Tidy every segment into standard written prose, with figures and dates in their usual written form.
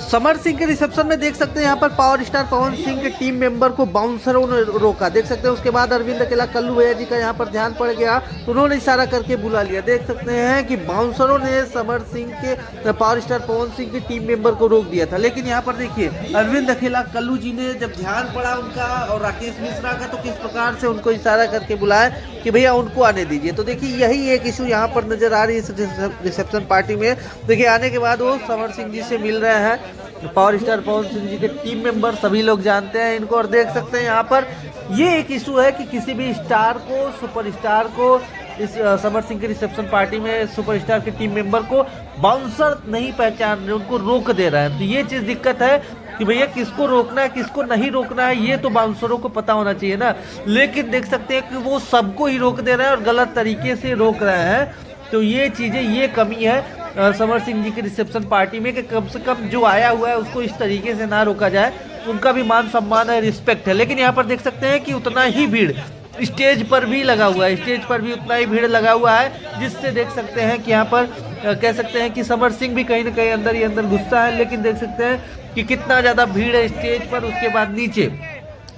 समर सिंह के रिसेप्शन में देख सकते हैं यहाँ पर पावर स्टार पवन सिंह के टीम मेंबर को बाउंसरों ने रोका। देख सकते हैं उसके बाद अरविंद अकेला कल्लू भैया जी का यहाँ पर ध्यान पड़ गया तो उन्होंने इशारा करके बुला लिया। देख सकते हैं कि बाउंसरों ने समर सिंह के पावर स्टार पवन सिंह के टीम मेंबर को रोक दिया था। लेकिन यहाँ पर देखिए अरविंद अकेला कल्लू जी ने जब ध्यान पड़ा उनका और राकेश मिश्रा का तो किस प्रकार से उनको इशारा करके बुलाया कि भैया उनको आने दीजिए। तो देखिए यही एक इशू यहाँ पर नजर आ रही है इस रिसेप्शन पार्टी में। देखिए आने के बाद वो समर सिंह जी से मिल रहे हैं, पावर स्टार पवन सिंह जी के टीम मेंबर सभी लोग जानते हैं इनको। और देख सकते हैं यहाँ पर ये एक इशू है कि किसी भी स्टार को, सुपरस्टार को इस समर सिंह के रिसेप्शन पार्टी में सुपरस्टार के टीम मेंबर को बाउंसर नहीं पहचान रहे, उनको रोक दे रहा है। तो ये चीज़ दिक्कत है कि भैया किसको रोकना है किसको नहीं रोकना है ये तो बाउंसरों को पता होना चाहिए ना। लेकिन देख सकते हैं कि वो सबको ही रोक दे रहे हैं और गलत तरीके से रोक रहे हैं। तो ये चीज़ें, ये कमी है समर सिंह जी के रिसेप्शन पार्टी में कि कम से कम जो आया हुआ है उसको इस तरीके से ना रोका जाए। उनका भी मान सम्मान है, रिस्पेक्ट है। लेकिन यहाँ पर देख सकते हैं कि उतना ही भीड़ स्टेज पर भी लगा हुआ है, स्टेज पर भी उतना ही भीड़ लगा हुआ है, जिससे देख सकते हैं कि यहाँ पर कह सकते हैं कि समर सिंह भी कहीं ना कहीं अंदर ही अंदर गुस्सा है। लेकिन देख सकते हैं कि कितना ज़्यादा भीड़ है स्टेज पर, उसके बाद नीचे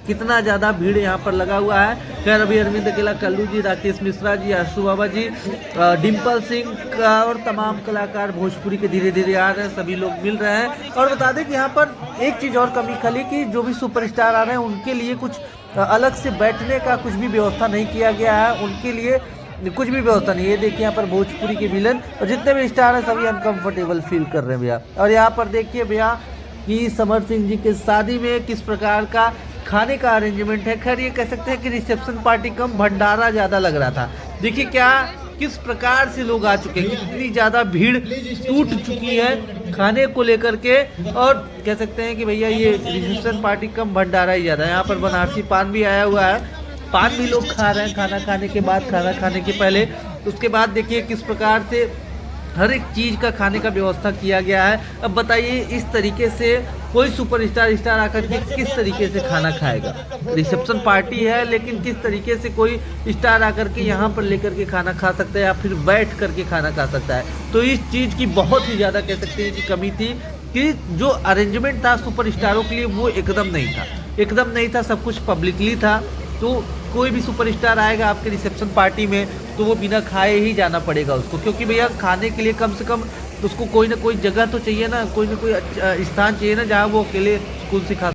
कितना ज़्यादा भीड़ यहाँ पर लगा हुआ है। खैर अभी अरविंद अकेला कल्लू जी, राकेश मिश्रा जी, आशु बाबा जी, डिम्पल सिंह का और तमाम कलाकार भोजपुरी के धीरे धीरे आ रहे हैं, सभी लोग मिल रहे हैं। और बता दें कि यहाँ पर एक चीज़ और कमी खली कि जो भी सुपरस्टार आ रहे हैं उनके लिए कुछ अलग से बैठने का कुछ भी व्यवस्था नहीं किया गया है, उनके लिए कुछ भी व्यवस्था नहीं है। ये देखिए यहाँ पर भोजपुरी के विलन और जितने भी स्टार हैं सभी अनकंफर्टेबल फील कर रहे हैं भैया। और यहाँ पर देखिए भैया कि समर सिंह जी के शादी में किस प्रकार का खाने का अरेंजमेंट है। खैर ये कह सकते हैं कि रिसेप्शन पार्टी कम भंडारा ज़्यादा लग रहा था। देखिए क्या किस प्रकार से लोग आ चुके हैं, कितनी ज़्यादा भीड़ टूट चुकी है खाने को लेकर के। और कह सकते हैं कि भैया ये रिसेप्शन पार्टी कम भंडारा ही ज़्यादा है। यहाँ पर बनारसी पान भी आया हुआ है, पान भी लोग खा रहे हैं खाना खाने के बाद, खाना खाने के पहले। उसके बाद देखिए किस प्रकार से हर एक चीज़ का खाने का व्यवस्था किया गया है। अब बताइए इस तरीके से कोई स्टार आकर के किस तरीके से खाना खाएगा। रिसेप्शन पार्टी है लेकिन किस तरीके से कोई स्टार आकर के यहाँ पर लेकर के खाना खा सकता है या फिर बैठ करके खाना खा सकता है। तो इस चीज़ की बहुत ही ज़्यादा कह सकते हैं कि कमी थी कि जो अरेंजमेंट था सुपरस्टारों के लिए वो एकदम नहीं था, एकदम नहीं था, सब कुछ पब्लिकली था। तो कोई भी सुपरस्टार आएगा आपके रिसेप्शन पार्टी में तो वो बिना खाए ही जाना पड़ेगा उसको, क्योंकि भैया खाने के लिए कम से कम उसको कोई ना कोई जगह तो चाहिए ना, कोई ना कोई स्थान चाहिए ना जहाँ वो अकेले स्कूल से खा